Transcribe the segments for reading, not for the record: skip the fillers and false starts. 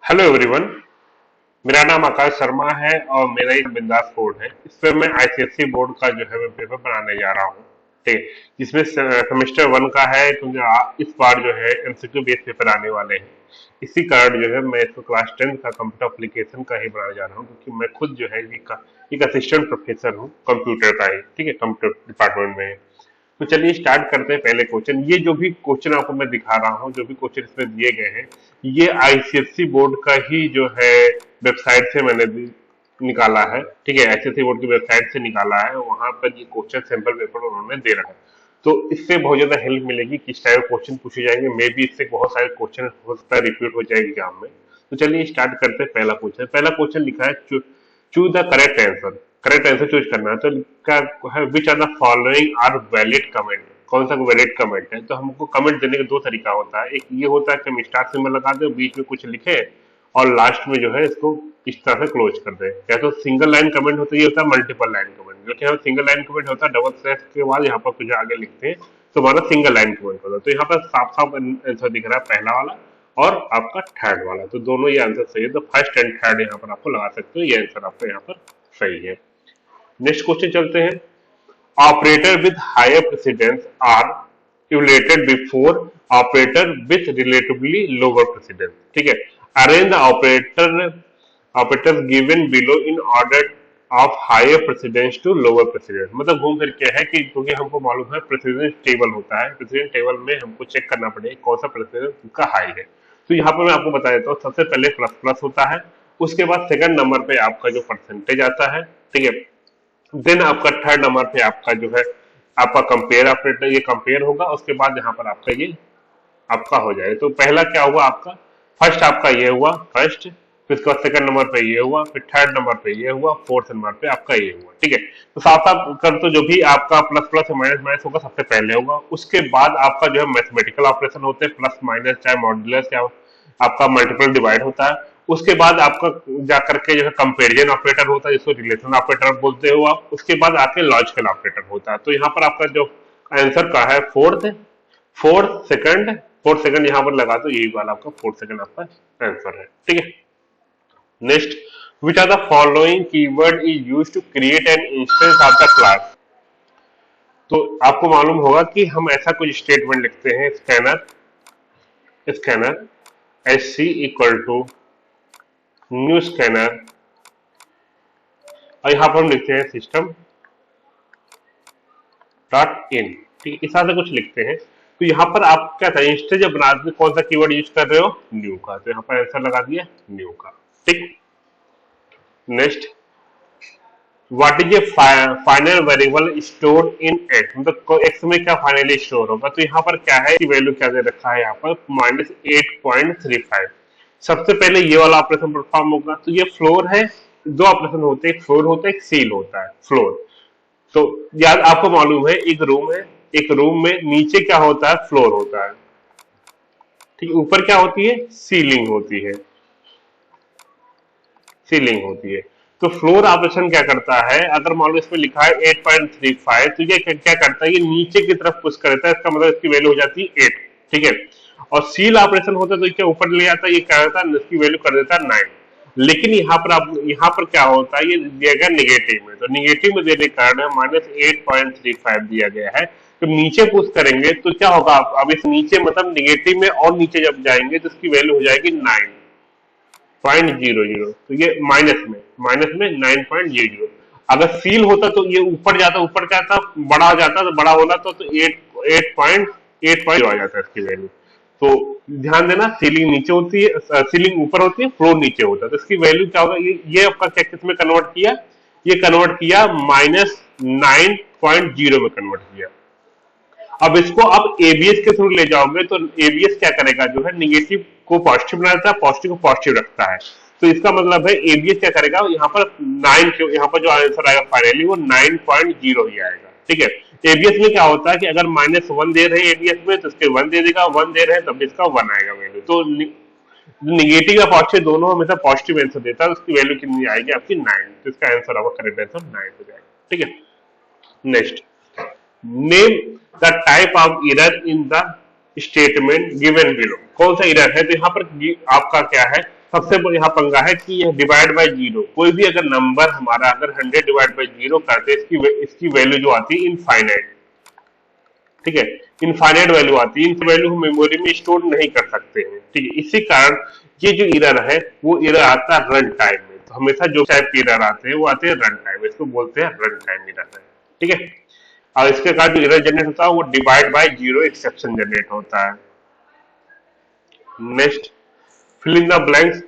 Hello everyone. मेरा नाम आकाश शर्मा है और मेरा एक बिंदास कोड है। इसमें मैं आईसीएसई बोर्ड का जो है मैं पेपर बनाने जा रहा हूँ। ठीक है। जिसमें सेमेस्टर वन का है, क्योंकि इस बार जो है एमसीक्यू बेस्ड पेपर आने वाले हैं। इसी कारण जो है मैं इसको क्लास 10 का कंप्यूटर एप्लीकेशन का ही बनाने जा रहा हूँ, क्योंकि मैं खुद जो है एक असिस्टेंट प्रोफेसर हूँ कंप्यूटर का ही। ठीक है, कंप्यूटर डिपार्टमेंट में। तो चलिए स्टार्ट करते हैं पहले क्वेश्चन। ये जो भी क्वेश्चन आपको मैं दिखा रहा हूँ, जो भी क्वेश्चन इसमें दिए गए हैं, ये आईसीएसई बोर्ड का ही जो है वेबसाइट से मैंने निकाला है। ठीक है, आईसीएसई बोर्ड की वेबसाइट से निकाला है। वहां पर ये क्वेश्चन सैंपल पेपर उन्होंने दे रखा है। तो इससे बहुत ज्यादा हेल्प मिलेगी, किस टाइप क्वेश्चन पूछे जाएंगे। मे भी इससे बहुत सारे क्वेश्चन हो सकता है रिपीट हो जाए एग्जाम में। तो चलिए स्टार्ट करते हैं। पहला क्वेश्चन लिखा है, choose the correct answer. Correct answer choose करना है। तो क्या है, which are the following are valid comment. कौन सा वैलिड कमेंट है? तो हमको कमेंट देने का दो तरीका होता है। एक ये होता है कि हम स्टार सिंबल लगा दें, बीच में कुछ लिखे और लास्ट में जो है इसको इस तरह से क्लोज कर दें। या तो सिंगल लाइन कमेंट होता है, ये होता है मल्टीपल लाइन कमेंट। जो कि हम सिंगल लाइन कमेंट होता है, डबल स्लैश के बाद यहाँ पर कुछ आगे लिखते हैं तो हमारा सिंगल लाइन कमेंट होता है। तो यहाँ पर साफ साफ आंसर दिख रहा है, पहला वाला और आपका थर्ड वाला। तो दोनों ये आंसर सही है। तो फर्स्ट एंड थर्ड यहाँ पर आपको लगा सकते हो, ये आंसर आपका यहाँ पर सही है। नेक्स्ट क्वेश्चन चलते हैं। Operator with higher precedence are evaluated before operator with relatively lower precedence. ठीक है। Arrange the operators given below in order of higher precedence to lower precedence. मतलब घूम फिर के है कि क्योंकि हमको मालूम है प्रेसिडेंस टेबल होता है, प्रेसिडेंस टेबल में हमको चेक करना पड़ेगा कौन सा प्रेसिडेंस उसका हाई है। तो यहाँ पर मैं आपको बता देता हूँ, सबसे पहले प्लस प्लस होता है, उसके बाद सेकंड नंबर पे आपका जो परसेंटेज आता है। ठीक है। देन आपका थर्ड नंबर पे आपका जो है आपका कंपेयर ऑपरेटर, ये कंपेयर होगा। उसके बाद यहाँ पर आपका ये आपका हो जाए। तो पहला क्या हुआ आपका, फर्स्ट आपका ये हुआ फर्स्ट, फिर उसके बाद सेकंड नंबर पे ये हुआ, फिर थर्ड नंबर पे ये हुआ, फोर्थ नंबर पे आपका ये हुआ। ठीक है। तो साफ साफ कर, तो जो भी आपका प्लस प्लस माइनस माइनस होगा सबसे पहले होगा। उसके बाद आपका जो है मैथमेटिकल ऑपरेशन होते हैं, प्लस माइनस चाहे मॉड्यूलस या आपका मल्टीपल डिवाइड होता है। उसके बाद आपका जाकर के जो है कंपेरिजन ऑपरेटर होता है, जिसको रिलेशन ऑपरेटर बोलते हो आप। उसके बाद आके लॉजिकल ऑपरेटर होता है। तो यहाँ पर आपका जो आंसर का है फोर्थ सेकंड यहाँ पर लगा, तो यही वाला आपका फोर्थ सेकंड आपका आंसर है। ठीक है। Next, which are the following keyword is use to create an instance of the class. तो आपको मालूम होगा कि हम ऐसा कुछ स्टेटमेंट लिखते हैं, scanner S C equal to new scanner, और यहाँ पर हम लिखते हैं सिस्टम डॉट इन। ठीक है, इस तरह से कुछ लिखते हैं। तो यहाँ पर आप क्या था, इंस्टेंस जब बनाते कौन सा कीवर्ड यूज कर रहे हो, न्यू का। तो यहाँ पर आंसर लगा दिया न्यू का। ठीक। Next, what is A final variable store in x. मतलब एक्स में क्या फाइनली स्टोर होगा। तो यहाँ पर क्या है कि वैल्यू क्या दे रखा है, यहाँ पर -8.35। सबसे पहले ये वाला ऑपरेशन परफॉर्म होगा। तो ये फ्लोर है, दो ऑपरेशन होते हैं, एक फ्लोर होता है, एक सील होता है। फ्लोर तो याद आपको मालूम है, एक रूम है, एक रूम में नीचे क्या होता है, फ्लोर होता है। ठीक, ऊपर क्या होती है, सीलिंग होती है, सीलिंग होती है। तो फ्लोर ऑपरेशन क्या करता है, अगर मान लो इसमें लिखा है 8.35, तो ये क्या करता है, ये नीचे की तरफ पुश करता है। इसका मतलब इसकी वैल्यू हो जाती है 8। ठीक है। और सील ऑपरेशन होता है तो क्या ऊपर ले जाता है, ये क्या करता है, इसकी वैल्यू कर देता है 9। लेकिन यहाँ पर आप, यहाँ पर क्या होता है, ये दिया गया निगेटिव में। तो निगेटिव में देने के कारण -8.35 दिया गया है। तो नीचे पुश करेंगे तो क्या होगा, अब इस नीचे मतलब निगेटिव में और नीचे जब जाएंगे तो इसकी वैल्यू हो जाएगी 9.00। तो ये माइनस में 9.00। अगर सील होता तो ये ऊपर जाता, ऊपर क्या था, बड़ा हो जाता, तो बड़ा होना तो 8.8 आ जाता है इसकी वैल्यू। तो ध्यान देना, सीलिंग नीचे होती है, सीलिंग ऊपर होती है, फ्लोर नीचे होता है। तो इसकी वैल्यू क्या होगा, ये आपका क्या किस में कन्वर्ट किया, ये कन्वर्ट किया -9.0 में कन्वर्ट किया। अब इसको आप एबीएस के थ्रू ले जाओगे तो एबीएस क्या करेगा, जो है निगेटिव को पॉजिटिव बनाता है, पॉजिटिव को पॉजिटिव रखता है। तो इसका मतलब है एबीएस क्या करेगा, यहाँ पर 9 के, यहाँ पर जो आंसर आएगा फाइनली वो 9.0 ही आएगा। ठीक है। एबीएस में क्या होता है कि अगर -1 दे रहे हैं एबीएस में तो इसके 1 दे देगा, 1 दे रहे हैं तब इसका 1 आएगा वैल्यू। तो निगेटिव या पॉजिटिव दोनों हमेशा पॉजिटिव आंसर देता है। उसकी वैल्यू कितनी आएगी आपकी 9। तो इसका आंसर आपका करेक्ट आंसर 9 हो जाएगा। ठीक है। Next, name the type of error in the statement given below. कौन सा एरर है, तो यहाँ पर आपका क्या है, सबसे यहाँ पंगा है कि यह डिवाइड बाय जीरो, कोई भी अगर नंबर हमारा अगर 100 डिवाइड बाय जीरो करते हैं, इसकी वैल्यू जो आती है इनफाइनाइट, ठीक है, इनफाइनाइट वैल्यू आती है, इन वैल्यू हम मेमोरी में स्टोर नहीं कर सकते हैं, ठीक है। इसी कारण ये जो एरर है वो एरर आता है रन टाइम में। तो हमेशा जो टाइप के एरर आते हैं वो आते हैं रन टाइम, इसको बोलते हैं रन टाइम एरर है, ठीक है। और इसके बाद जो एरर जनरेट होता है वो divide by zero exception generate होता है। Next, fill in the blanks,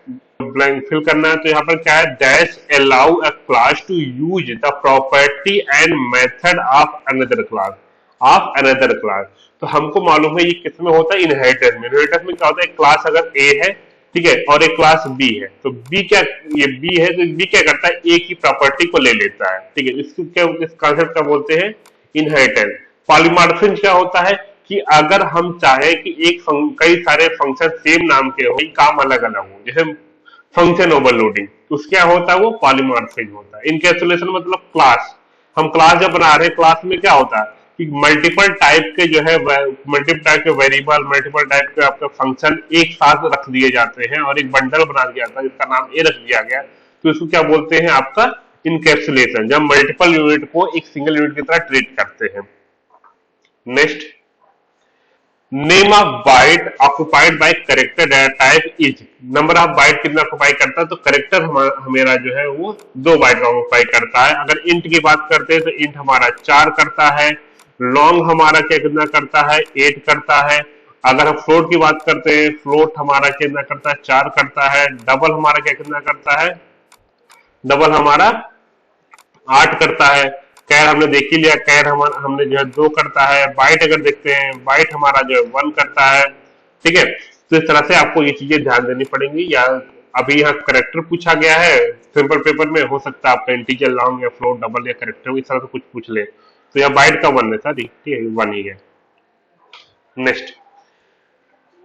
blank fill करना है। तो यहाँ पर क्या है, dash allow a class to use the property and method of another class, of another class. तो हमको मालूम है ये किस में होता है, इनहेरिटेंस में। इनहेरिटेंस में क्या होता है, क्लास अगर ए है, ठीक है, और एक क्लास बी है, तो बी क्या, ये बी है तो बी क्या करता है, ए की प्रॉपर्टी को ले लेता है, ठीक है। इसको क्या, इस कॉन्सेप्ट का बोलते हैं इनहेरिटेंस। पॉलीमॉर्फिज्म क्या होता है कि अगर हम चाहे कि कई सारे फंक्शन सेम नाम के हो, काम अलग अलग हो, जैसे फंक्शन ओवरलोडिंग, तो क्या होता है, वो पॉलीमॉर्फिज्म होता है। इनकैप्सुलेशन मतलब क्लास, हम क्लास जब बना रहे हैं, क्लास में क्या होता है कि मल्टीपल टाइप के जो है, मल्टीपल टाइप के वेरिएबल, मल्टीपल टाइप के आपके फंक्शन एक साथ रख दिए जाते हैं और एक बंडल बना दिया जाता है जिसका नाम ए रख दिया गया, तो इसको क्या बोलते हैं, आपका इनकैप्सुलेशन, जब मल्टीपल यूनिट को एक सिंगल यूनिट की तरह ट्रीट करते हैं। Next, name of bite occupied by character data type is, number of bite कितना ऑक्युपाई करता है, तो करेक्टर हमारा जो है वो 2 बाइट का ऑक्युपाई करता है। अगर इंट की बात करते हैं तो इंट हमारा 4 करता है, लॉन्ग हमारा क्या कितना करता है, 8 करता है। अगर हम फ्लोट की बात करते हैं, फ्लोट हमारा कितना करता है, 4 करता है। डबल हमारा क्या कितना करता है, डबल हमारा 8 करता है। कैर हमने देख ही लिया, कैर हमने जो है 2 करता है। बाइट अगर देखते हैं, बाइट हमारा जो है 1 करता है, ठीक है। तो इस तरह से आपको ये चीजें ध्यान देनी पड़ेंगी। या अभी यहाँ करेक्टर पूछा गया है सिंपल पेपर में, हो सकता है आपका इंटीजर, लॉन्ग या फ्लोट, डबल या करेक्टर, इस तरह से कुछ पूछ ले, तो यहाँ बाइट का 1 है सर, ठीक है, 1 ही है। Next,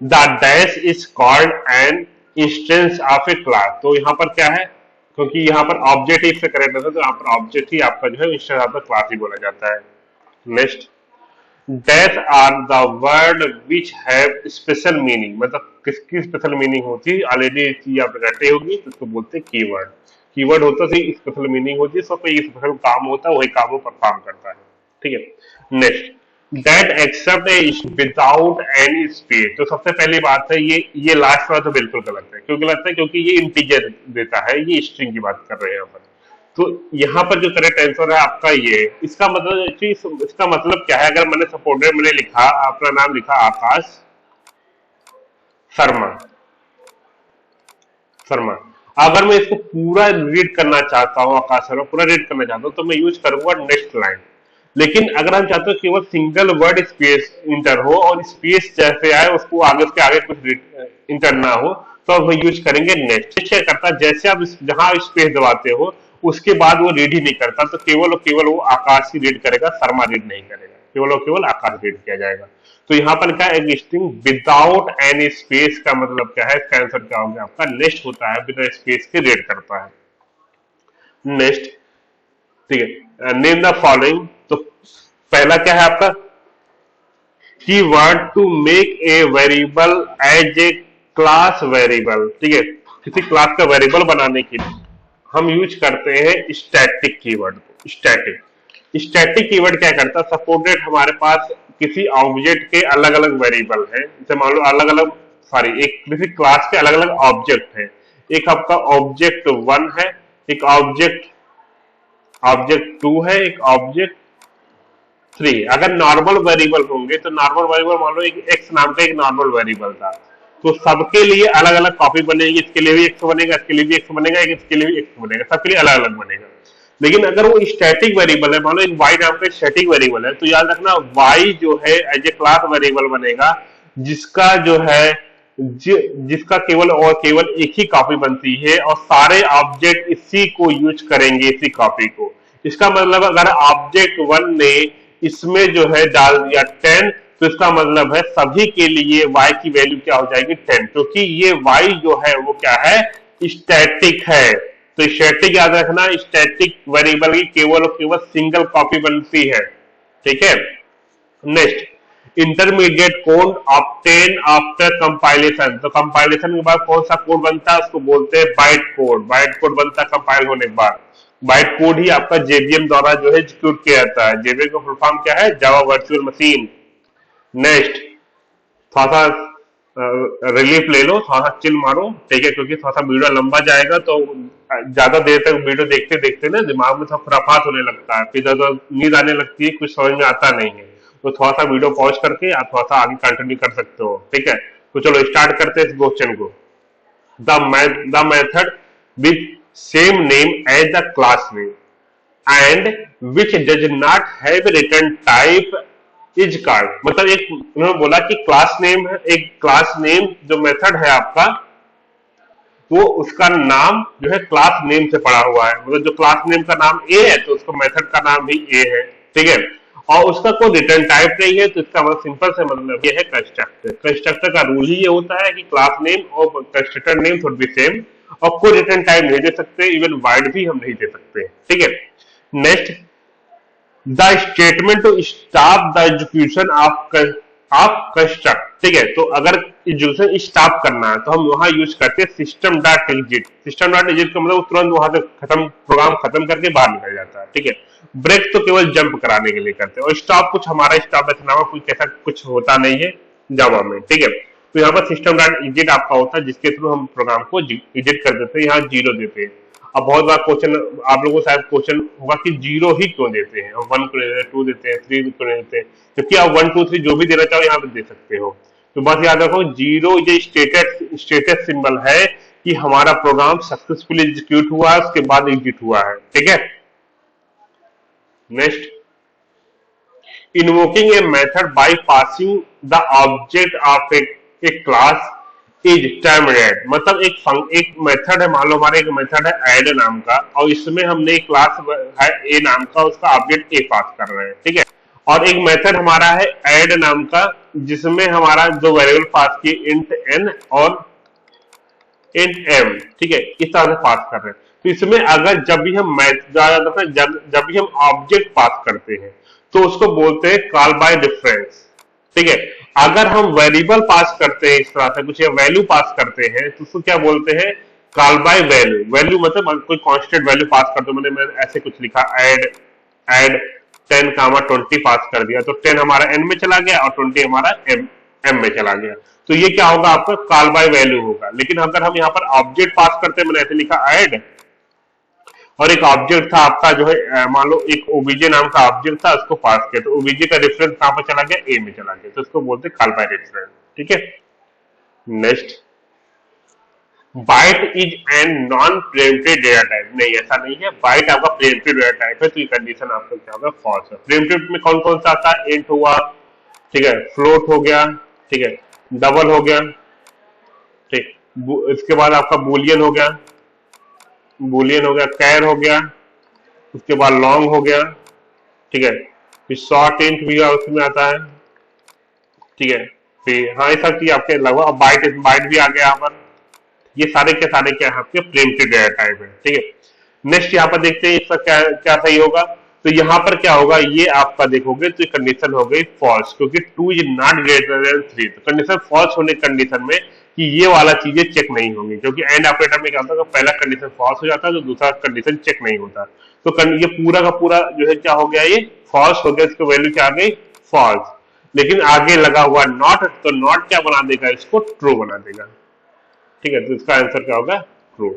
the dash is called an instance of A class. तो यहाँ पर क्या है, क्योंकि यहाँ पर ऑब्जेक्ट ही इससे करेक्ट है, तो यहाँ पर ऑब्जेक्ट ही आपका जो है इंस्टेंस ऑफ द क्लास ही बोला जाता है। Next, dash are the word which have special meaning, मतलब किसकी स्पेशल मीनिंग होती है, ऑलरेडी चीज आप रटे होगी, तो उसको बोलते हैं कीवर्ड। कीवर्ड होता है स्पेशल मीनिंग होती है, सब कोई स्पेशल काम होता है, वही काम वो परफॉर्म करता है, ठीक है। Next, that accept without any space. तो सबसे पहली बात है, ये लास्ट वाला तो बिल्कुल गलत है। क्यों गलत है, क्योंकि ये इंटीजर देता है, ये स्ट्रिंग की बात कर रहे हैं यहाँ पर। तो यहाँ पर जो करेक्ट आंसर है आपका ये, इसका मतलब, इसका मतलब क्या है, अगर मैंने सपोर्टेड मैंने लिखा, अपना नाम लिखा आकाश शर्मा, शर्मा, अगर मैं इसको पूरा रीड करना चाहता हूँ, आकाश शर्मा पूरा रीड करना चाहता हूँ, तो मैं यूज करूंगा नेक्स्ट लाइन। लेकिन अगर हम चाहते हो केवल सिंगल वर्ड स्पेस इंटर हो और स्पेस जैसे आए उसको आगे उसके आगे कुछ इंटर ना हो, तो हम यूज करेंगे नेक्स्ट। क्या करता है, जैसे आप जहां स्पेस दबाते हो उसके बाद वो रीड ही नहीं करता, तो केवल और केवल वो आकाश ही रीड करेगा, शर्मा रीड नहीं करेगा, केवल और केवल आकाश रीड किया जाएगा। तो यहाँ पर क्या है, स्ट्रिंग विदाउट एनी स्पेस का मतलब क्या है, इसका आंसर क्या होगा आपका, नेक्स्ट होता है, बिना स्पेस के रीड करता है। नेक्स्ट, ठीक है, नेम द फॉलोइंग। तो पहला क्या है आपका, keyword to make a variable as a class variable, ठीक है, किसी क्लास का वेरिएबल बनाने के लिए हम यूज करते हैं स्टैटिक कीवर्ड को। स्टैटिक कीवर्ड क्या करता है, सपोर्टेड हमारे पास किसी ऑब्जेक्ट के अलग अलग वेरिएबल है, जैसे मान लो अलग अलग, सॉरी, एक किसी क्लास के अलग अलग ऑब्जेक्ट है, एक आपका ऑब्जेक्ट 1 है, एक ऑब्जेक्ट 2 है, एक ऑब्जेक्ट 3। अगर नॉर्मल वेरिएबल होंगे तो नॉर्मल वेरिएबल मान लो एक एक्स नाम का एक नॉर्मल वेरिएबल था, तो सबके लिए अलग अलग कॉपी बनेगी, इसके लिए भी एक्स बनेगा, इसके लिए भी एक्स बनेगा, इसके लिए भी एक्स बनेगा, सबके लिए अलग अलग बनेगा। लेकिन अगर वो स्टैटिक वेरिएबल है, मान लो एक वाई नाम का स्टैटिक वेरिएबल है, तो याद रखना वाई जो है एज ए क्लास वेरिएबल बनेगा, जिसका जो है जिसका केवल और केवल एक ही कॉपी बनती है और सारे ऑब्जेक्ट इसी को यूज करेंगे, इसी कॉपी को। इसका मतलब अगर ऑब्जेक्ट 1 ने इसमें जो है डाल दिया 10, तो इसका मतलब है सभी के लिए y की वैल्यू क्या हो जाएगी 10, क्योंकि ये y जो है वो क्या है, स्टैटिक है। तो स्टैटिक याद रखना, स्टैटिक वेरिएबल की केवल और केवल सिंगल कॉपी बनती है, ठीक है। Next, intermediate code obtain after compilation, तो कंपाइलेशन के बाद कौन सा कोड बनता है उसको बोलते हैं बाइट कोड। बाइट कोड बनता है कंपाइल होने के बाद। बाइट कोड ही आपका जेवीएम द्वारा जो है एग्जीक्यूट किया जाता है। जेवीएम का फुल फॉर्म क्या है? Java virtual machine. नेक्स्ट, थोड़ा सा रिलीफ ले लो, थोड़ा सा चिल मारो, ठीक है, क्योंकि थोड़ा सा वीडियो लंबा जाएगा तो ज्यादा देर तक वीडियो देखते देखते ना दिमाग में थोड़ा खुराफात होने लगता है, फिर ज्यादा नींद आने लगती है, कुछ समझ में आता नहीं है। तो थोड़ा सा वीडियो पॉज करके आप थोड़ा सा आगे कंटिन्यू कर सकते हो, ठीक है। तो चलो स्टार्ट करते हैं इस क्वेश्चन को। The method with same name as the class name and which does not have return type is card. मतलब एक उन्होंने बोला कि क्लास नेम है, एक क्लास नेम जो मेथड है आपका, वो उसका नाम जो है क्लास नेम से पड़ा हुआ है। मतलब जो क्लास नेम का नाम ए है तो उसका मेथड का नाम भी ए है, ठीक है, और उसका कोई रिटर्न टाइप नहीं है, तो इसका मतलब सिंपल से मतलब ये है कंस्ट्रक्टर। कंस्ट्रक्टर का रूल ही ये होता है कि क्लास नेम और constructor name should be same, और कोई रिटर्न टाइप नहीं दे सकते, इवन वाइड भी हम नहीं दे सकते, ठीक है। Next, the statement to stop the execution of construct, ठीक है। तो अगर एग्जीक्यूशन स्टॉप करना है तो हम वहां यूज करते हैं system dot exit. System dot exit का मतलब तुरंत वहां से खत्म, प्रोग्राम खत्म करके बाहर निकल जाता है, ठीक है। ब्रेक तो केवल जंप कराने के लिए करते हैं, और स्टॉप कुछ हमारा स्टॉप नामा कुछ ऐसा कुछ होता नहीं है जावा में, ठीक है। तो यहाँ पर सिस्टम डॉट एग्जिट आपका होता है, जिसके थ्रू हम प्रोग्राम को एग्जिट कर देते हैं, यहाँ 0 देते हैं। अब बहुत बार क्वेश्चन आप लोगों को शायद क्वेश्चन होगा कि 0 ही क्यों देते हैं, 1 क्यों देते हैं, 2 देते हैं, 3 क्यों नहीं देते हैं, क्योंकि आप 1 2 3 जो भी देना चाहो यहाँ पे दे सकते हो। तो बस याद रखो 0 ये स्टेटस सिंबल है कि हमारा प्रोग्राम सक्सेसफुली एग्जीक्यूट हुआ है, उसके बाद एग्जिट हुआ है, ठीक है। Next, invoking a method by passing the object of A class is terminate. मतलब एक मेथड है, मान लो हमारा एक मेथड है ऐड नाम का, और इसमें हमने एक क्लास है ए नाम का, उसका ऑब्जेक्ट ए पास कर रहे हैं, ठीक है। और एक मेथड हमारा है ऐड नाम का, जिसमें हमारा जो वेरिएबल पास किए इंट एन और इंट एम, ठीक है, इस तरह से पास कर रहे हैं। तो इसमें अगर जब भी हम जब भी हम ऑब्जेक्ट पास करते हैं तो उसको बोलते हैं कॉल बाय डिफरेंस, ठीक है। अगर हम वेरिएबल पास करते हैं इस तरह से कुछ, या वैल्यू पास करते हैं तो उसको क्या बोलते हैं? Call by value. वैल्यू मतलब कोई कांस्टेंट वैल्यू पास कर दो, मैंने ऐसे कुछ लिखा ऐड 10 20 पास कर दिया, तो 10 हमारा एन में चला गया और 20 हमारा एम में चला गया। तो ये क्या होगा? आपका कॉल बाय वैल्यू होगा। लेकिन अगर हम यहाँ पर ऑब्जेक्ट पास करते हैं, मैंने ऐसे लिखा ऐड, और एक ऑब्जेक्ट था आपका जो है मान लो एक ओबीजे नाम का ऑब्जेक्ट था, उसको पास किया, तो ओबीजे का रेफरेंस कहां पर चला गया? ए में चला गया, तो उसको बोलते हैं कॉल बाय रेफरेंस, ठीक है। Next, byte is an non preemptive data type. नहीं, ऐसा नहीं है, बाइट आपका प्रीएम्प्टिव डेटा टाइप है, तो ये कंडीशन आपका क्या होगा? फॉल्स है। प्रीएम्प्टिव में कौन कौन सा आता है? इंट हुआ, ठीक है, फ्लोट हो गया, ठीक है, डबल हो गया, ठीक, इसके बाद आपका बूलियन हो गया, कैर हो गया, उसके बाद लॉन्ग हो गया, ठीक है, फिर शॉर्ट इंट भी उसमें आता है, ठीक है, फिर हाँ ये सब चीज आपके लगभग बाइट भी आ गया यहाँ पर। ये सारे के सारे क्या है? आपके प्रीएम्प्टिव डेटा टाइप है, ठीक है। नेक्स्ट यहाँ पर देखते हैं इसका क्या क्या सही होगा। तो यहाँ पर क्या होगा? ये आपका देखोगे तो कंडीशन हो गई फॉल्स, क्योंकि 2 इज नॉट ग्रेटर देन 3। तो कंडीशन फॉल्स होने कंडीशन में कि ये वाला चीजें चेक नहीं होंगी, क्योंकि एंड ऑपरेटर में क्या होता है? पहला कंडीशन फॉल्स हो जाता है तो दूसरा कंडीशन चेक नहीं होता। तो ये पूरा का पूरा जो है क्या हो गया? ये फॉल्स हो गया, इसकी वैल्यू क्या आ गई? फॉल्स। लेकिन आगे लगा हुआ नॉट, तो नॉट क्या बना देगा? इसको ट्रू बना देगा, ठीक है। तो इसका आंसर क्या होगा? True.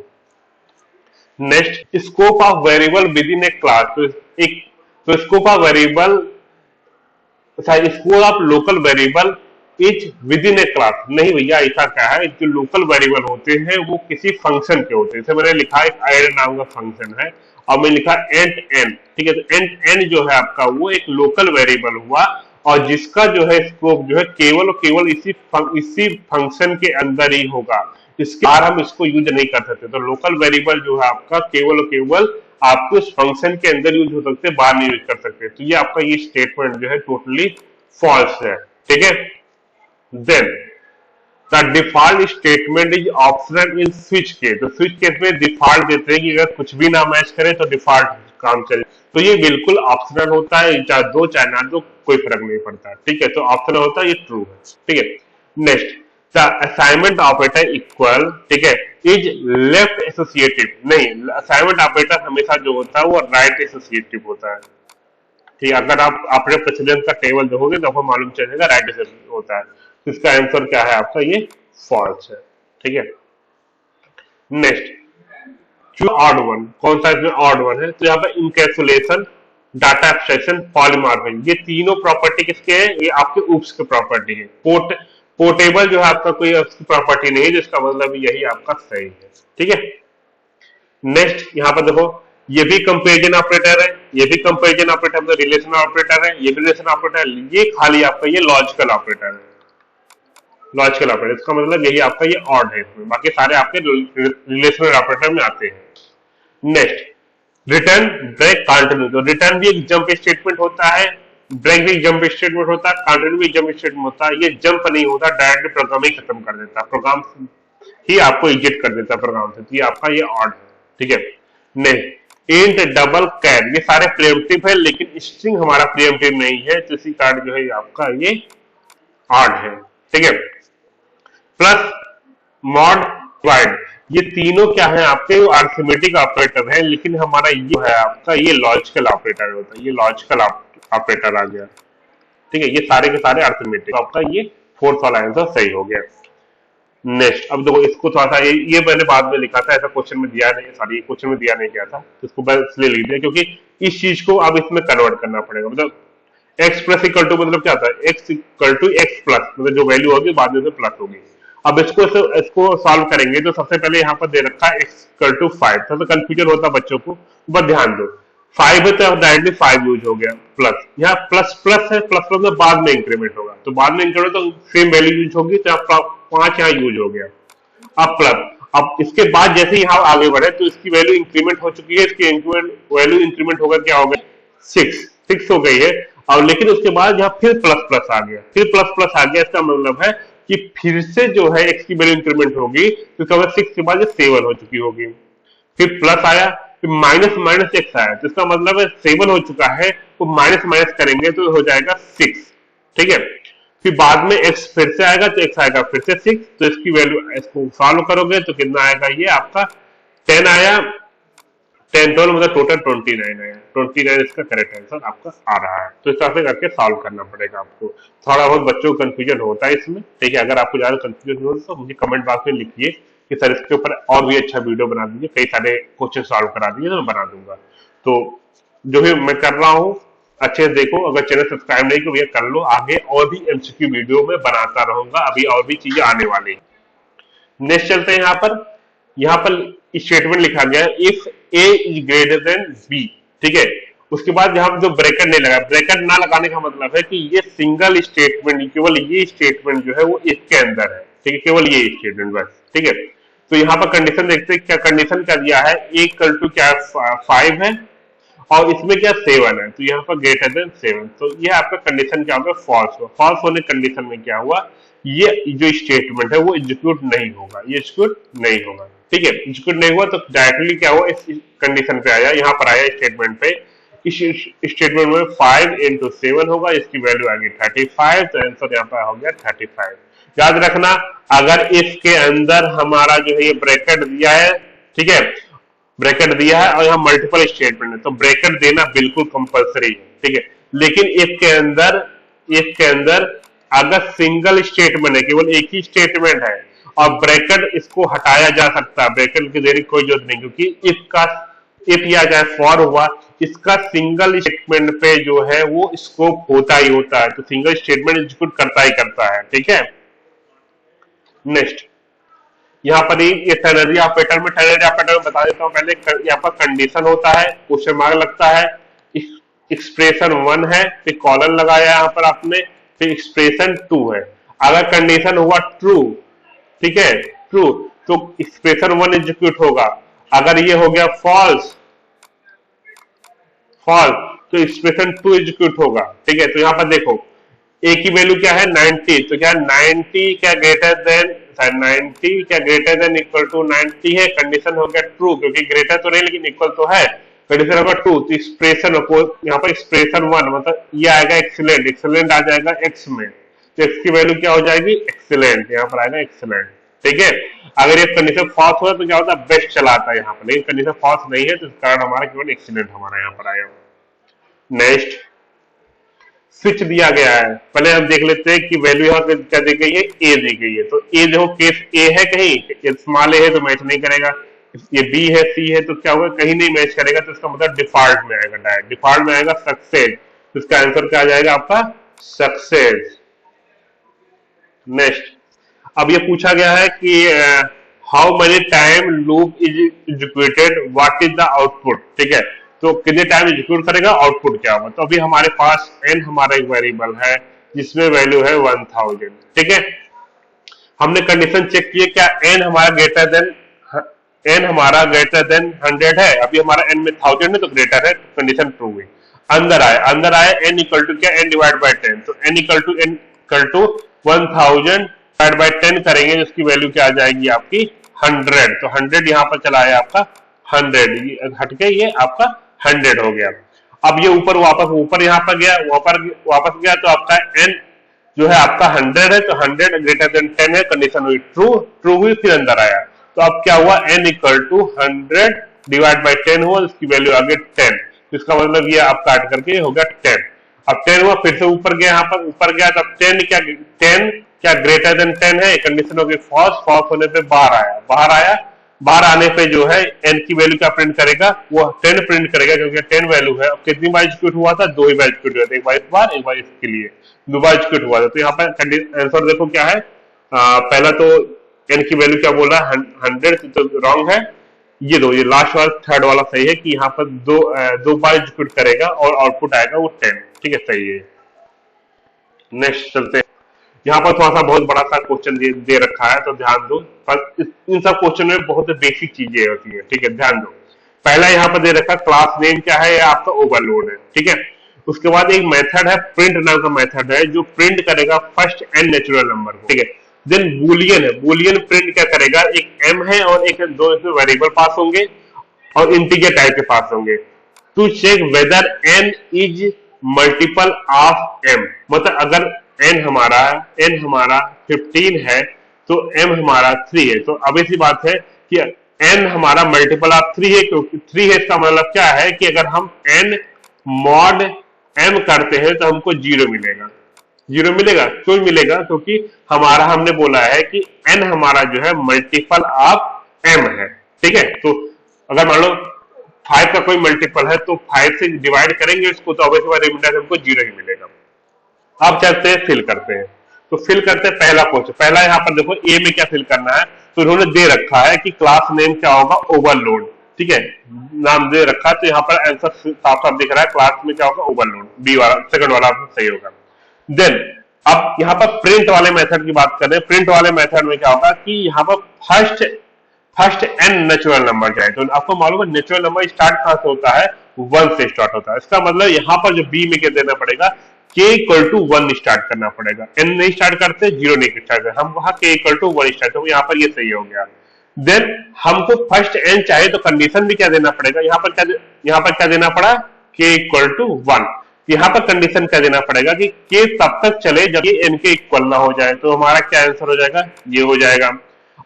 Next, scope of variable within a class. तो scope of variable, scope of local variable is within a class. नहीं भैया, ऐसा क्या है? जो लोकल वेरिएबल होते हैं वो किसी फंक्शन के होते हैं। जैसे मैंने लिखा एक ऐड नाम का फंक्शन है, और मैं लिखा एंट एन, ठीक है। तो एंट एन जो है आपका वो एक लोकल वेरिएबल हुआ, और जिसका जो है स्कोप जो है केवल और केवल इसी फंक्शन के अंदर ही होगा। इसके बाहर हम इसको यूज नहीं कर सकते। तो लोकल वेरिएबल जो है आपका केवल और केवल आपके उस फंक्शन के अंदर यूज हो सकते, बाहर नहीं यूज कर सकते। तो ये आपका ये स्टेटमेंट जो है टोटली फॉल्स है, ठीक है। Then the default statement is optional in switch case. तो स्विच केस में डिफॉल्ट देते हैं कि अगर कुछ भी ना मैच करे तो डिफॉल्ट काम चले। तो ये बिल्कुल ऑप्शनल होता है, चाहे दो चाहे ना दो कोई फर्क नहीं पड़ता, ठीक है। तो ऑप्शनल होता है, ये ट्रू है, ठीक है। Next, the assignment operator equal, ठीक है, इज लेफ्ट एसोसिएटिव। नहीं, असाइनमेंट ऑपरेटर हमेशा जो होता है वो राइट एसोसिएटिव होता है, ठीक है। अगर आप अपने प्रेसिडेंस का टेबल देखोगे तो आपको मालूम चलेगा राइट एसोसिएटिव होता है। तो इसका आंसर क्या है आपका, ये फॉल्स है, ठीक है। नेक्स्ट, जो ऑड वन, कौन सा इसमें ऑड वन है, तो यहाँ पर इनकैप्सुलेशन, डाटा एब्स्ट्रैक्शन, पॉलीमॉर्फिज्म, ये तीनों प्रॉपर्टी किसके हैं, ये आपके ऊप्स के प्रॉपर्टी है। पोर्टेबल जो है आपका कोई उसकी प्रॉपर्टी नहीं है, जिसका मतलब यही आपका सही है, ठीक है। नेक्स्ट, यहाँ पर देखो, ये भी कंपेरिजन ऑपरेटर है, ये भी कंपेरिजन ऑपरेटर मतलब रिलेशन ऑपरेटर है, ये भी रिलेशन ऑपरेटर है, ये खाली आपका ये लॉजिकल ऑपरेटर है, लॉजिकल ऑपरेटर। इसका मतलब यही आपका ये ऑड है इसमें, बाकी सारे आपके रिलेशनल ऑपरेटर में आते हैं। Next, return, break, continue. तो रिटर्न भी एक जंप स्टेटमेंट होता है, ब्रेक भी जंप स्टेटमेंट होता है, कंटिन्यू भी जंप स्टेटमेंट होता है। ये जंप नहीं होता, डायरेक्टली प्रोग्राम ही खत्म कर देता है, प्रोग्राम ही आपको एग्जिट कर देता है प्रोग्राम से। तो ये आपका ये ऑड है, ठीक है। नेक्स्ट, इंट, डबल, कैर, ये सारे प्रीएम्प्टिव है, लेकिन स्ट्रिंग हमारा प्रीएम्प्टिव नहीं है, तो इसी कारण जो है आपका ये ऑड है, ठीक है। प्लस, मॉड, डिवाइड, ये तीनों क्या है आपके अरिथमेटिक ऑपरेटर है, लेकिन हमारा ये है आपका ये लॉजिकल ऑपरेटर होता है, ये लॉजिकल ऑपरेटर आ गया, ठीक है। ये सारे के सारे अरिथमेटिक, आपका ये फोर्थ वाला आंसर सही हो गया। नेक्स्ट, अब देखो इसको थोड़ा सा ये मैंने बाद में लिखा था, ऐसा क्वेश्चन में दिया नहीं, सॉरी क्वेश्चन में दिया नहीं गया था, इसको बस इसलिए लिख दिया क्योंकि इस चीज को अब इसमें कन्वर्ट करना पड़ेगा। मतलब एक्स प्लस इक्वल टू मतलब क्या होता है, X equal to X plus, मतलब जो वैल्यू होगी बाद में प्लस होगी। अब इसको सॉल्व करेंगे तो सबसे पहले यहाँ पर दे रखा है एक्स इक्वल टू 5, तो कंफ्यूजन होता है बच्चों को, बस ध्यान दो 5 है तो डायरेक्टली 5 यूज हो गया, प्लस यहाँ प्लस प्लस है, प्लस प्लस में बाद में इंक्रीमेंट होगा, तो बाद में इंक्रीमेंट तो सेम वैल्यू यूज होगी, तो यहाँ 5 यहाँ यूज हो गया। अब प्लस, अब इसके बाद जैसे यहाँ आगे बढ़े तो इसकी वैल्यू इंक्रीमेंट हो चुकी है, इसकी वैल्यू इंक्रीमेंट होकर क्या हो गया 6 हो गई है। और लेकिन उसके बाद यहाँ फिर प्लस प्लस आ गया, फिर प्लस प्लस आ गया, इसका मतलब है कि फिर से जो है एक्स की वैल्यू इंक्रीमेंट होगी, तो इसका मतलब 6 के बाद 7 हो चुकी होगी, फिर प्लस आया, फिर माइनस माइनस एक्स आया, तो इसका मतलब है 7 हो चुका है, तो माइनस माइनस करेंगे तो हो जाएगा 6, ठीक है। फिर बाद में एक्स फिर से आएगा तो एक्स आएगा फिर से 6, तो इसकी वैल्यू, इसको सॉल्व करोगे तो कितना आएगा, ये आपका 10 आया, 10 12 मतलब टोटल 29 आया, 29 इसका करेक्ट आंसर आपका आ रहा है। तो इस तरह से करके सॉल्व करना पड़ेगा आपको, थोड़ा बहुत बच्चों को कंफ्यूजन होता है इसमें, ठीक है। अगर आपको ज्यादा कंफ्यूजन हो तो मुझे कमेंट बॉक्स में लिखिए कि सर इसके ऊपर और भी अच्छा वीडियो बना दीजिए, कई सारे क्वेश्चन सॉल्व करा दीजिए, तो मैं बना दूंगा। तो जो भी मैं कर रहा हूँ अच्छे से देखो, अगर चैनल सब्सक्राइब नहीं तो भैया कर लो, आगे और भी एमसीक्यू वीडियो में बनाता रहूंगा, अभी और भी चीजें आने वाली है। नेक्स्ट चलते हैं, यहाँ पर स्टेटमेंट लिखा गया है if A is greater than B, ठीक है। उसके बाद यहाँ जो ब्रैकेट नहीं लगा, ब्रैकेट ना लगाने का मतलब है कि ये सिंगल स्टेटमेंट, केवल ये स्टेटमेंट जो है वो इसके अंदर है, ठीक है, केवल ये स्टेटमेंट बस, ठीक है। तो यहाँ पर कंडीशन देखते हैं, क्या कंडीशन क्या दिया है, ए इक्वल टू क्या 5 है और इसमें क्या 7 है, तो यहाँ पर ग्रेटर देन 7, तो ये आपका कंडीशन क्या होगा, फॉल्स हुआ। फॉल्स होने कंडीशन में क्या हुआ, ये जो स्टेटमेंट है वो एग्जीक्यूट नहीं होगा, ये एग्जीक्यूट नहीं होगा, ठीक है। एग्जीक्यूट नहीं हुआ तो डायरेक्टली क्या हुआ, इस कंडीशन पे आया, यहाँ पर आया स्टेटमेंट पे, इस स्टेटमेंट में 5 into 7 होगा, इसकी वैल्यू आ गई 35, तो आंसर यहाँ पर हो गया 35। याद रखना, अगर इसके अंदर हमारा जो है ये ब्रैकेट दिया है, ठीक है, ब्रैकेट दिया है और यहाँ मल्टीपल स्टेटमेंट है, तो ब्रैकेट देना बिल्कुल कंपलसरी है, ठीक है। लेकिन इसके अंदर अगर सिंगल स्टेटमेंट है, केवल एक ही स्टेटमेंट है और ब्रैकेट इसको हटाया जा सकता है, ब्रैकेट की देने की कोई जरूरत नहीं, क्योंकि इफ या चाहे फॉर हुआ, इसका सिंगल स्टेटमेंट पे जो है वो स्कोप होता ही होता है, तो सिंगल स्टेटमेंट एग्जीक्यूट करता ही करता है, ठीक है। नेक्स्ट, यहाँ पर ये टर्नरी ऑपरेटर में बता देता हूँ पहले, यहाँ पर कंडीशन होता है, क्वेश्चन मार्क लगता है, एक्सप्रेशन 1 है, फिर कॉलन लगाया यहाँ पर आपने, फिर एक्सप्रेशन 2 है। अगर कंडीशन हुआ ट्रू, ठीक है, ट्रू, तो एक्सप्रेशन 1 एग्जीक्यूट होगा, अगर ये हो गया फॉल्स तो एक्सप्रेशन 2 एग्जीक्यूट होगा, ठीक है। तो यहाँ पर देखो ए की वैल्यू क्या है 90, तो क्या 90 क्या ग्रेटर देन 90 क्या ग्रेटर देन इक्वल टू 90 है, कंडीशन हो गया ट्रू, क्योंकि ग्रेटर तो नहीं लेकिन इक्वल तो है, कंडीशन नंबर 2, तो एक्सप्रेशन यहाँ पर एक्सप्रेशन 1 मतलब ये आएगा एक्सीलेंट, एक्सीलेंट आ जाएगा एक्स में, तो एक्स की वैल्यू क्या हो जाएगी एक्सीलेंट, यहाँ पर आएगा एक्सीलेंट। ठीक है, अगर ये कंडीशन फॉल्स हो तो क्या होता है बेस्ट चलाता है यहाँ पर, लेकिन कंडीशन फॉल्स नहीं है तो इस कारण हमारा केवल एक्सीलेंट हमारा यहाँ पर आएगा। नेक्स्ट स्विच दिया गया है, पहले हम देख लेते हैं कि वैल्यू यहाँ पे क्या दी गई है, ए दी गई है, तो ए देखो केस ए है, कहीं स्मॉल ए है तो मैच नहीं करेगा, ये बी है सी है तो क्या होगा कहीं नहीं मैच करेगा, तो इसका मतलब डिफॉल्ट में आएगा, डायरेक्ट डिफॉल्ट में आएगा सक्सेस, तो इसका आंसर क्या आ जाएगा आपका सक्सेस। नेक्स्ट अब ये पूछा गया है कि how many time loop is executed, what is the output. ठीक है, तो कितने टाइम एग्जीक्यूट करेगा, आउटपुट क्या होगा, तो अभी हमारे पास n हमारा एक वेरिएबल है जिसमें वैल्यू है 1000। ठीक है, हमने कंडीशन चेक की है क्या n हमारा ग्रेटर देन 100 है, अभी हमारा n में 1000 है तो ग्रेटर है, तो कंडीशन ट्रू हुई। अंदर आए n इक्वल टू क्या, n डिवाइड बाय 10, तो n equal to 1000 divide by 10 करेंगे, जिसकी वैल्यू क्या आ जाएगी आपकी 100, तो 100 यहाँ पर चला है आपका 100 हटके ये आपका 100 हो गया। अब ये ऊपर यहाँ पर गया, वापस गया, तो आपका n जो है आपका 100 है, तो 100 ग्रेटर देन 10 है, कंडीशन हुई ट्रू हुई, फिर अंदर आया, तो अब क्या हुआ n equal to 100 divide by 10 हुआ, इसकी वैल्यू आ गई 10, तो इसका मतलब ये आप काट करके हो गया 10। अब 10 हुआ, फिर से ऊपर गया, यहाँ पर ऊपर गया, तब 10 क्या ग्रेटर देन 10 है, कंडीशन हो गई फॉल्स होने पे बाहर आने पे जो है n की वैल्यू क्या प्रिंट करेगा, वो 10 प्रिंट करेगा, क्योंकि 10 वैल्यू है। अब कितनी बार एग्जीक्यूट हुआ था, 2 ही बार एग्जीक्यूट हुआ था, एक बार इसके लिए 2 बार एग्जीक्यूट हुआ था, तो यहाँ पर आंसर देखो क्या है, पहला तो n की वैल्यू क्या बोल रहा है 100, तो रॉन्ग है, ये लास्ट वाला थर्ड वाला सही है कि यहाँ पर दो बार एग्जीक्यूट करेगा और आउटपुट आएगा वो 10। ठीक है, सही है। नेक्स्ट चलते हैं, यहाँ पर थोड़ा सा बहुत बड़ा सा क्वेश्चन दे रखा है, तो ध्यान दो, पर इन सब क्वेश्चन में बहुत बेसिक चीजें होती है। ठीक है, ध्यान दो, पहला यहाँ पर दे रखा क्लास नेम क्या है, आपका ओवरलोड है। ठीक है, उसके बाद एक मेथड है प्रिंट नाम का मेथड है, जो प्रिंट करेगा फर्स्ट n नेचुरल नंबर को। ठीक है, देन बूलियन है, बूलियन प्रिंट क्या करेगा, एक m है और एक दो इसमें वेरिएबल पास होंगे और इंटीजर टाइप के पास होंगे, to check whether n is multiple of m, मतलब अगर n हमारा 15 है तो m हमारा 3 है, तो अब ऐसी बात है कि n हमारा मल्टीपल ऑफ 3 है, क्योंकि 3 है, इसका मतलब क्या है कि अगर हम n मॉड m करते हैं तो हमको 0 मिलेगा। क्यों मिलेगा, क्योंकि हमने बोला है कि n हमारा जो है मल्टीपल ऑफ m है। ठीक है, तो अगर मान लो 5 का कोई मल्टीपल है तो 5 से डिवाइड करेंगे इसको, तो ऑब्वियसली रिमाइंडर हमको 0 ही मिलेगा। अब चलते हैं फिल करते हैं, तो फिल करते हैं पहला क्वेश्चन। पहला यहाँ पर देखो ए में क्या फिल करना है, तो इन्होंने दे रखा है कि क्लास नेम क्या होगा, ओवरलोड। ठीक है, नाम दे रखा है, तो यहाँ पर आंसर साफ साफ दिख रहा है, क्लास में क्या होगा ओवरलोड, बी वाला सेकंड वाला सही होगा। देन अब यहाँ पर प्रिंट वाले मेथड की बात करें, प्रिंट वाले मेथड में क्या होगा कि यहाँ पर फर्स्ट n नेचुरल नंबर जाए, तो आपको मालूम है नेचुरल नंबर स्टार्ट कहां से होता है, 1 से स्टार्ट होता है। इसका मतलब यहाँ पर जो b में क्या देना पड़ेगा, k इक्वल टू 1 स्टार्ट करना पड़ेगा, n नहीं स्टार्ट करते, 0 नहीं स्टार्ट करते, हम वहां k इक्वल टू 1 स्टार्ट करेंगे, यहाँ पर ये सही हो गया। देन हमको फर्स्ट n चाहिए, तो कंडीशन भी क्या देना पड़ेगा, यहाँ पर क्या देना पड़ा, k इक्वल टू 1, यहाँ पर कंडीशन क्या देना पड़ेगा कि k तब तक चले जब ये n के इक्वल ना हो जाए, तो हमारा क्या आंसर हो जाएगा, ये हो जाएगा।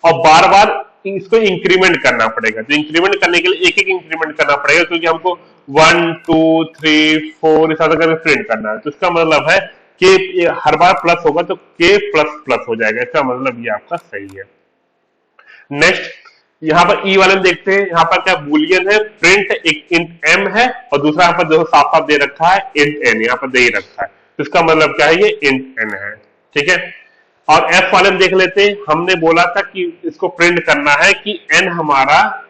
और बार बार इसको इंक्रीमेंट करना पड़ेगा, तो इंक्रीमेंट करने के लिए एक एक इंक्रीमेंट करना पड़ेगा, क्योंकि हमको 1 2 3 4 इस तरह करके प्रिंट करना है, तो इसका मतलब है कि हर बार प्लस होगा तो k प्लस प्लस हो जाएगा, इसका मतलब ये आपका सही है। नेक्स्ट यहाँ पर ई वाले में देखते हैं, यहाँ पर क्या बूलियन है, प्रिंट एक इंट m है और दूसरा यहाँ पर जो साफ साफ दे रखा है इंट n, यहाँ पर दे ही रखा है, तो इसका मतलब क्या है, ये इंट n है। ठीक है, और f वाले में देख लेते हैं, हमने बोला था कि इसको प्रिंट करना है कि n हमारा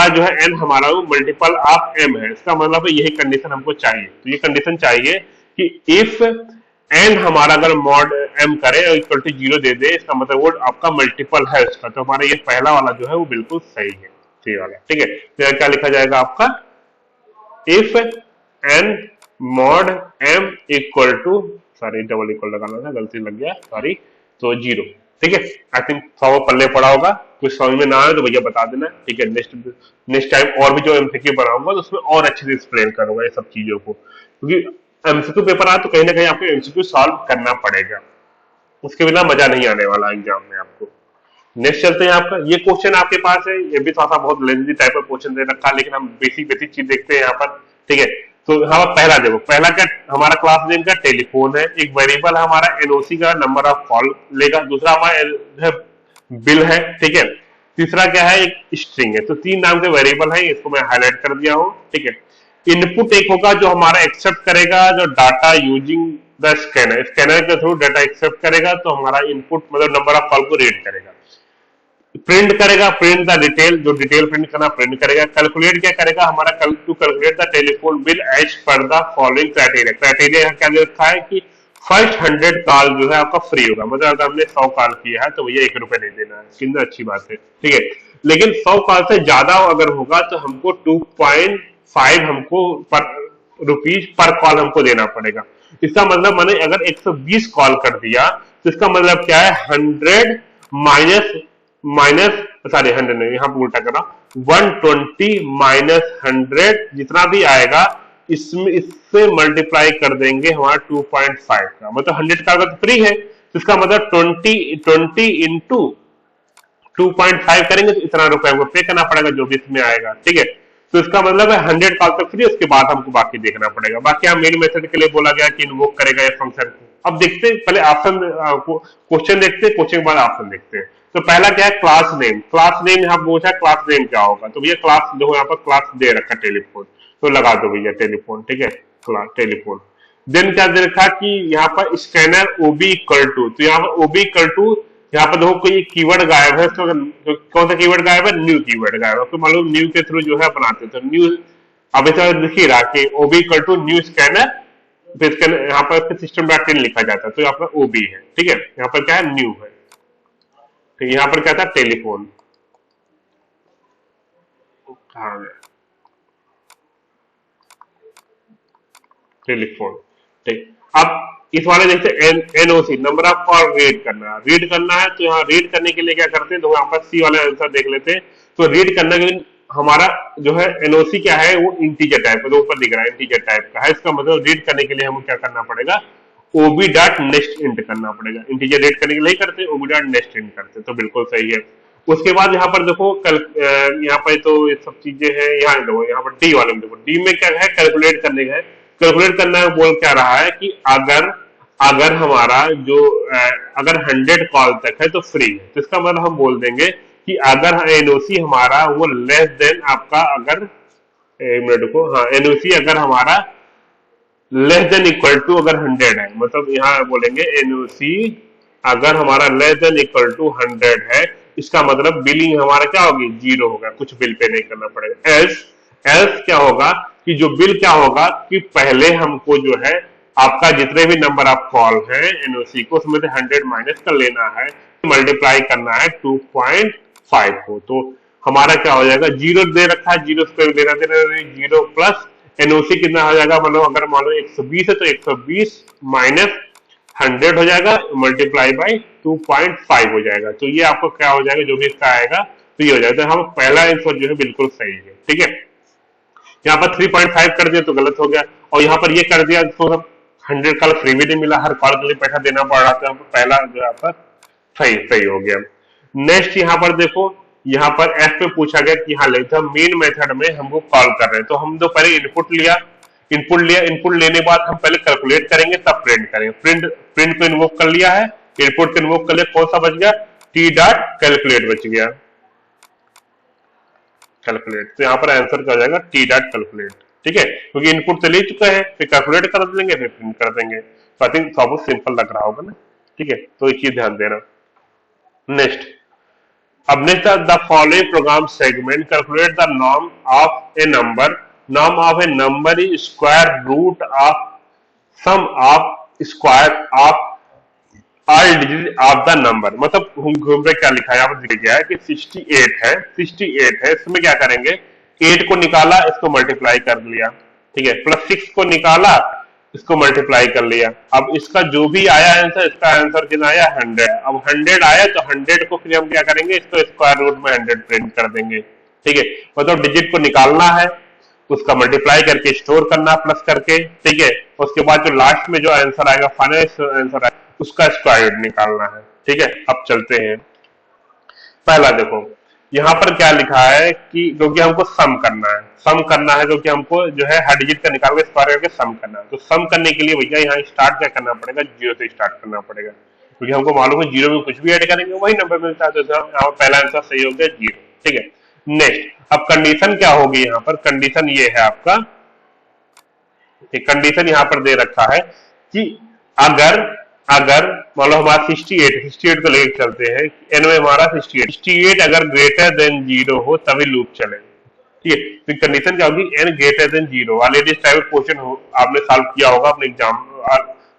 जो है n हमारा मल्टीपल ऑफ m है, इसका मतलब है यही कंडीशन हमको चाहिए। तो ये कंडीशन चाहिए कि इफ n हमारा अगर मॉड m करे और इक्वल टू 0 दे दे, इसका मतलब वो आपका मल्टीपल है उसका, तो हमारा ये पहला वाला जो है वो बिल्कुल सही है, सही वाला। ठीक है, तो क्या लिखा जाएगा आपका, if n mod m equal to, sorry double equal लगाना था, गलती लग गया, सॉरी, तो 0। ठीक है, आई थिंक 100 पल्ले पड़ा होगा। कुछ समझ में ना आए तो भैया बता देना, ठीक है। नेक्स्ट नेक्स्ट टाइम और भी जो एमसीक्यू बनाऊंगा तो उसमें और अच्छे से एक्सप्लेन करूंगा ये सब चीजों को, क्योंकि एमसीक्यू पेपर आए तो कहीं ना कहीं आपको एमसीक्यू सॉल्व करना पड़ेगा, उसके बिना मजा नहीं आने वाला एग्जाम में आपको। नेक्स्ट चलते हैं, आपका ये क्वेश्चन आपके पास है, ये भी थोड़ा सा बहुत लेंथी टाइप का क्वेश्चन दे रखा है, लेकिन हम बेसिक बेसिक चीज देखते हैं यहाँ पर, ठीक है। तो यहाँ पर पहला देखो, पहला क्या हमारा क्लास नेम का टेलीफोन है, एक वेरिएबल है हमारा एनओसी का नंबर ऑफ कॉल लेगा, दूसरा हमारा बिल है, ठीक है। तीसरा क्या है, एक स्ट्रिंग है। तो तीन नाम के वेरिएबल है, इसको मैं हाईलाइट कर दिया हूं, ठीक है। इनपुट एक होगा जो हमारा एक्सेप्ट करेगा जो data using the scanner, scanner के थ्रू डाटा एक्सेप्ट करेगा तो हमारा इनपुट मतलब नंबर ऑफ कॉल को रीड करेगा। प्रिंट करेगा, प्रिंट द डिटेल, जो डिटेल प्रिंट करना प्रिंट करेगा। कैलकुलेट क्या करेगा, हमारा to calculate the telephone bill as per the following criteria. Criteria क्या दे रखा है कि फर्स्ट 100 कॉल जो है आपका फ्री होगा, मतलब अगर हमने 100 कॉल किया है तो भैया 1 रुपए नहीं देना है, कितना अच्छी बात है, ठीक है। लेकिन 100 कॉल से ज्यादा अगर होगा तो हमको 2.5 हमको पर रुपीज पर कॉल हमको देना पड़ेगा। इसका मतलब मैंने अगर 120 कॉल कर दिया तो इसका मतलब क्या है, 100 माइनस माइनस सॉरी 100 नहीं, यहाँ पर उल्टा करा, 120 माइनस 100 जितना भी आएगा इसमें इससे मल्टीप्लाई कर देंगे हमारा 2.5 का, मतलब 100 का अगर फ्री है तो इसका मतलब 20 इंटू 2.5 करेंगे तो इतना रुपए हमको पे करना पड़ेगा जो भी इसमें आएगा, ठीक है। तो इसका मतलब है 100 कॉल तक फ्री, उसके बाद हमको बाकी देखना पड़ेगा। बाकी यहाँ मेन मेथड के लिए बोला गया कि इन्वोक करेगा ये फंक्शन को। अब देखते हैं, पहले ऑप्शन क्वेश्चन देखते हैं, क्वेश्चन के बाद ऑप्शन देखते हैं। तो पहला क्या है, क्लास नेम। क्लास नेम यहाँ पूछा क्लास नेम क्या होगा, तो भैया क्लास देखो यहाँ पर क्लास दे रखा टेलीफोन, तो लगा दो भैया टेलीफोन, ठीक है, क्लास टेलीफोन। देन क्या दे रखा कि यहाँ पर स्कैनर ओबी इक्वल टू, तो यहाँ पर ओबी इक्वल टू, यहाँ पर देखो कोई कीवर्ड गायब है, तो कौन सा कीवर्ड गायब है, न्यू कीवर्ड गायब है। तो मालूम न्यू के थ्रू जो है बनाते, तो न्यू अब ऐसा दिखी रहा कि ओबी इक्वल टू न्यू स्कैनर, फिर यहाँ पर सिस्टम डॉट इन लिखा जाता है, तो यहाँ पर ओबी है, ठीक है। यहाँ पर क्या है, न्यू है, तो यहाँ पर क्या था, टेलीफोन, टेलीफोन, ठीक। अब इस वाले देखते NOC number of call read करना है, तो यहाँ रीड करने के लिए क्या करते हैं, तो यहाँ पर सी वाला आंसर देख लेते हैं। तो रीड करने के लिए हमारा जो है एनओसी क्या है, वो इंटीजर टाइप का, तो ऊपर दिख रहा है इंटीजर टाइप का है। इसका मतलब रीड करने के लिए हमें क्या करना पड़ेगा, ओबी डॉट नेक्स्ट इंट करना पड़ेगा। इंटीजर रीड करने के लिए करते हैं, ओबी डॉट नेक्स्ट इंट करते हैं, तो बिल्कुल सही है। उसके बाद यहाँ पर देखो कल यहाँ पर तो ये सब चीजें हैं, यहाँ देखो यहाँ पर डी वाले में देखो, डी में क्या है, कैलकुलेट करने का है। कैलकुलेट करना है, बोल क्या रहा है कि अगर हमारा जो अगर 100 कॉल तक है तो फ्री है, तो इसका मतलब हम बोल देंगे कि अगर एनओसी हमारा वो लेस देन आपका, अगर एक मिनट को, हाँ एनओसी अगर हमारा लेस देन इक्वल टू अगर 100 है, मतलब यहाँ बोलेंगे एनओसी अगर हमारा लेस देन इक्वल टू 100 है, इसका मतलब बिलिंग हमारा क्या होगी, 0 होगा, कुछ बिल पे नहीं करना पड़ेगा। एल्स एल्स क्या होगा कि जो बिल क्या होगा कि पहले हमको जो है आपका जितने भी नंबर ऑफ कॉल है एनओसी को उसमें से 100 माइनस कर लेना है, मल्टीप्लाई करना है 2.5 को, तो हमारा क्या हो जाएगा, 0 दे रखा है, 0 स्क्वायर लेना देना, 0 प्लस एनओसी कितना हो जाएगा, मतलब अगर मान लो 120 है तो 120 माइनस 100 हो जाएगा, मल्टीप्लाई बाई 2.5 हो जाएगा। तो ये आपको क्या हो जाएगा, जो भी इसका आएगा तो ये हो जाएगा। तो हम पहला आंसर जो है बिल्कुल सही है, ठीक है। यहाँ पर 3.5 कर दिया तो गलत हो गया, और यहाँ पर ये कर दिया तो 100 कॉल फ्री भी नहीं मिला, हर कॉल के लिए पैसा देना पड़ रहा था, पहला जो यहाँ पर सही हो गया। नेक्स्ट यहाँ पर देखो, यहाँ पर एफ पे पूछा गया कि हाँ लेता मेन मेथड में हमको कॉल कर रहे हैं, तो हम तो पहले इनपुट लेने बाद हम पहले कैलकुलेट करेंगे तब प्रिंट करेंगे। प्रिंट को इन्वोक कर लिया है, इनपुट को इन्वोक कर लिया, कौन सा बच गया, टी डॉट कैलकुलेट बच गया, कैलकुलेट। तो यहाँ पर आंसर क्या हो जाएगा, टी डॉट कैलकुलेट, ठीक है, क्योंकि इनपुट तो ले चुका है, फिर कैलकुलेट कर देंगे, फिर प्रिंट कर देंगे। तो आई थिंक सब सिंपल लग रहा होगा ना, ठीक है, तो एक चीज ध्यान देना। नेक्स्ट, अब next the following program segment calculate the norm of a number is square root of sum of square of all digit of the number. मतलब घूम पे क्या लिखा है, यहाँ पर दिख गया है कि 68 है, इसमें क्या करेंगे, 8 को निकाला, इसको मल्टीप्लाई कर लिया, ठीक है, प्लस 6 को निकाला, इसको मल्टीप्लाई कर लिया। अब इसका जो भी आया आंसर, इसका आंसर कितना आया 100। अब 100 आया तो 100 को फिर हम क्या करेंगे, इसको स्क्वायर रूट में 100 प्रिंट कर देंगे। ठीक है, मतलब डिजिट को निकालना है, उसका मल्टीप्लाई करके स्टोर करना प्लस करके। ठीक है, उसके बाद जो लास्ट में जो आंसर आएगा, फाइनल आंसर आएगा, उसका स्क्वायर रूट निकालना है। ठीक है, अब चलते हैं। पहला देखो यहाँ पर क्या लिखा है कि क्योंकि हमको सम करना है, सम करना है क्योंकि हमको जो है हर डिजिट का निकाल के स्क्वायर करके सम करना है। तो सम करने के लिए भैया यहाँ स्टार्ट क्या करना पड़ेगा, जीरो से स्टार्ट करना पड़ेगा, क्योंकि हमको मालूम है जीरो में कुछ भी ऐड करेंगे वही नंबर मिलता है। तो यहाँ पहला आंसर सही हो गया जीरो। ठीक है, नेक्स्ट अब कंडीशन क्या होगी, यहाँ पर कंडीशन ये है आपका, कंडीशन यहाँ पर दे रखा है कि अगर अगर मान लो हमारा 68 को लेकर चलते हैं, एन में हमारा 68 अगर ग्रेटर देन जीरो हो तभी लूप चले। ठीक है, तो कंडीशन क्या होगी, N greater than zero. Already इस टाइप क्वेश्चन आपने सॉल्व किया होगा अपने एग्जाम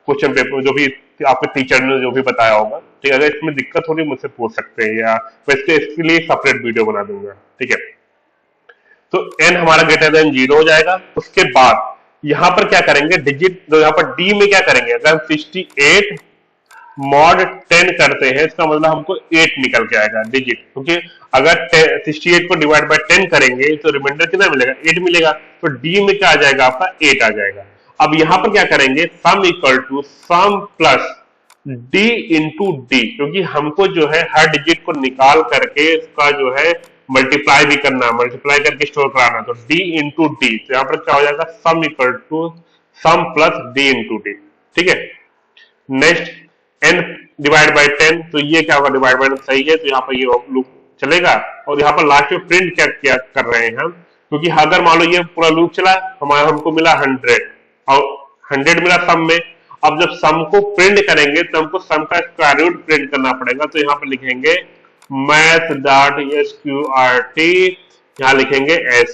क्वेश्चन पेपर, जो भी आपके टीचर ने जो भी बताया होगा। ठीक है, अगर इसमें दिक्कत होगी मुझसे पूछ सकते हैं, या मैं इसके लिए सेपरेट वीडियो बना दूंगा। ठीक है, तो एन हमारा ग्रेटर देन जीरो हो जाएगा। उसके बाद यहां पर क्या करेंगे, डिजिट तो यहाँ पर डी में क्या करेंगे, अगर हम 68 मॉड 10 करते हैं, इसका मतलब हमको 8 निकल के आएगा डिजिट, क्योंकि अगर 68 को डिवाइड बाय 10 करेंगे तो रिमाइंडर कितना मिलेगा, 8 मिलेगा। तो डी में क्या आ जाएगा आपका, 8 आ जाएगा। अब यहां पर क्या करेंगे, sum equal to sum plus D into D, क्योंकि हमको जो है हर डिजिट को निकाल करके इसका जो है मल्टीप्लाई भी करना, मल्टीप्लाई करके स्टोर कराना। तो डी इंटू डी, तो यहाँ पर क्या हो जाएगा, sum equal to sum plus D into D. ठीक है, नेक्स्ट एन डिवाइड बाय 10, तो ये क्या होगा, डिवाइड बाय सही है, तो यहाँ पर ये लूप चलेगा। और यहाँ पर लास्ट में प्रिंट क्या कर रहे हैं हम, क्योंकि अगर मान लो ये पूरा लूप चला, हमको मिला 100 और 100 मिला सम में। अब जब सम को प्रिंट करेंगे तो हमको सम का स्क्वायर रूट प्रिंट करना पड़ेगा। तो यहाँ पर लिखेंगे math.sqrt, यहाँ लिखेंगे s।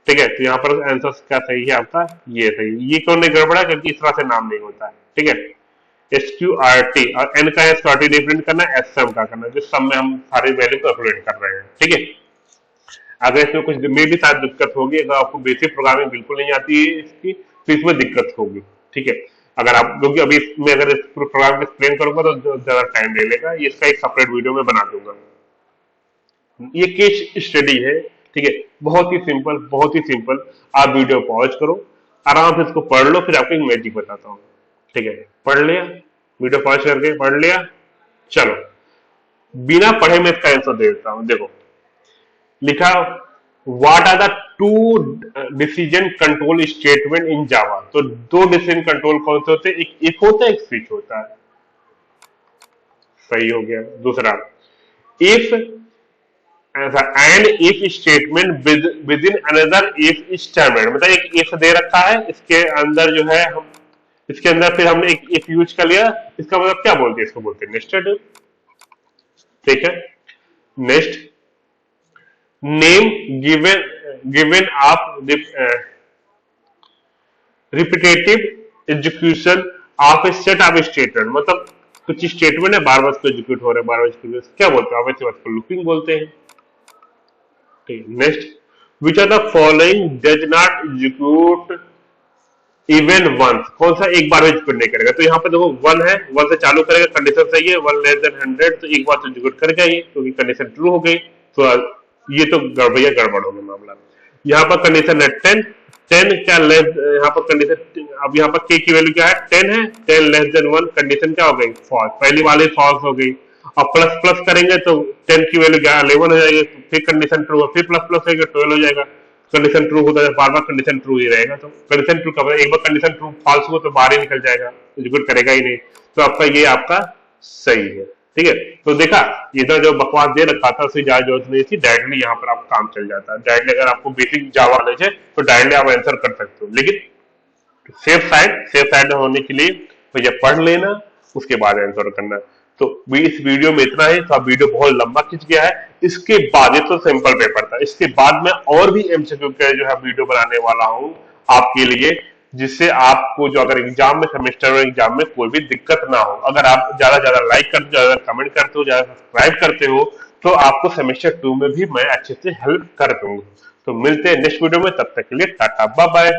ठीक है, तो यहाँ पर आंसर क्या सही है आपका, ये सही। ये क्यों नहीं गड़बड़ा, क्योंकि इस तरह से नाम नहीं होता है। ठीक है, sqrt और n का sqrt नहीं प्रिंट करना, sum का करना, जिस सम में हम सारी वैल्यू को कैलकुलेट कर रहे हैं। ठीक है, अगर इसमें कुछ में भी शायद दिक्कत होगी, अगर आपको बेसिक प्रोग्रामिंग बिल्कुल नहीं आती है इसकी, तो इसमें दिक्कत होगी। ठीक है, अगर आप, क्योंकि अभी इसमें अगर इस प्रोग्राम को एक्सप्लेन करूंगा तो ज्यादा टाइम ले लेगा, ये इसका एक सेपरेट वीडियो में बना दूंगा। ये केस स्टडी है। ठीक है, बहुत ही सिंपल, बहुत ही सिंपल। आप वीडियो पॉज करो, आराम से इसको पढ़ लो, फिर आपको एक मैजिक बताता हूँ। ठीक है, पढ़ लिया, वीडियो पॉज करके पढ़ लिया, चलो बिना पढ़े मैं इसका आंसर दे देता हूं। देखो लिखा, what are the two decision control statement in Java. तो दो डिसीजन कंट्रोल कौन से होते हैं, एक इफ होता है, एक स्विच होता है। सही हो गया। दूसरा, if and if statement with in another if statement, मतलब एक इफ दे रखा है, इसके अंदर जो है हम, इसके अंदर फिर हमने एक इफ यूज कर लिया, इसका मतलब क्या बोलते हैं, इसको बोलते हैं नेस्टेड इफ। ठीक है, नेक्स्ट, नेम गिवन आप repetitive execution of A set of statement, मतलब कुछ स्टेटमेंट है बार बार उसको एग्जीक्यूट हो रहे हैं, बार बार क्या बोलते हैं, वैसे बात को लूपिंग बोलते हैं। ठीक है, next, which are the following does not execute even once, कौन सा एक बार में एग्जीक्यूट नहीं करेगा। तो यहाँ पे देखो 1 है, 1 से चालू करेगा, कंडीशन सही है, 1 लेस देन 100, तो एक बार तो एग्जीक्यूट करेगा ये, क्योंकि कंडीशन ट्रू हो गई। तो ये तो गड़बड़िया गड़बड़ हो गया मामला। यहाँ पर कंडीशन है 10 क्या लेस, यहाँ पर कंडीशन, अब यहाँ पर के की वैल्यू क्या है, 10 है, 10 लेस देन 1, कंडीशन क्या हो गई, फॉल्स, पहली वाली फॉल्स हो गई। अब प्लस प्लस करेंगे तो 10 की वैल्यू क्या 11 हो जाएगी, फिर कंडीशन ट्रू, फिर प्लस प्लस करेंगे 12 हो जाएगा। कंडीशन ट्रू होता है, बार बार कंडीशन ट्रू ही रहेगा। तो कंडीशन ट्रू कब, एक बार कंडीशन ट्रू फॉल्स हो तो बाहर ही निकल जाएगा, एग्जीक्यूट करेगा ही नहीं। तो आपका ये आपका सही है। ठीक है, तो देखा, इधर जो बकवास दे रखा था उससे ज्यादा जरूरत नहीं थी, डायरेक्टली यहाँ पर आपका काम चल जाता है। डायरेक्टली अगर आपको बेसिक जावा नॉलेज है तो डायरेक्टली आप आंसर कर सकते हो, लेकिन सेफ साइड होने के लिए तो ये पढ़ लेना, उसके बाद आंसर करना। तो इस वीडियो में इतना ही। तो अब वीडियो बहुत लंबा खिंच गया है। इसके बाद, ये तो सिंपल पेपर था, इसके बाद मैं और भी एमसीक्यू के जो है वीडियो बनाने वाला हूँ आपके लिए, जिससे आपको जो अगर एग्जाम में, सेमेस्टर एग्जाम में कोई भी दिक्कत ना हो। अगर आप ज्यादा लाइक करते हो, ज्यादा कमेंट करते हो, ज्यादा सब्सक्राइब करते हो, तो आपको सेमेस्टर 2 में भी मैं अच्छे से हेल्प कर दूंगा। तो मिलते हैं नेक्स्ट वीडियो में, तब तक के लिए टाटा बाय बाय।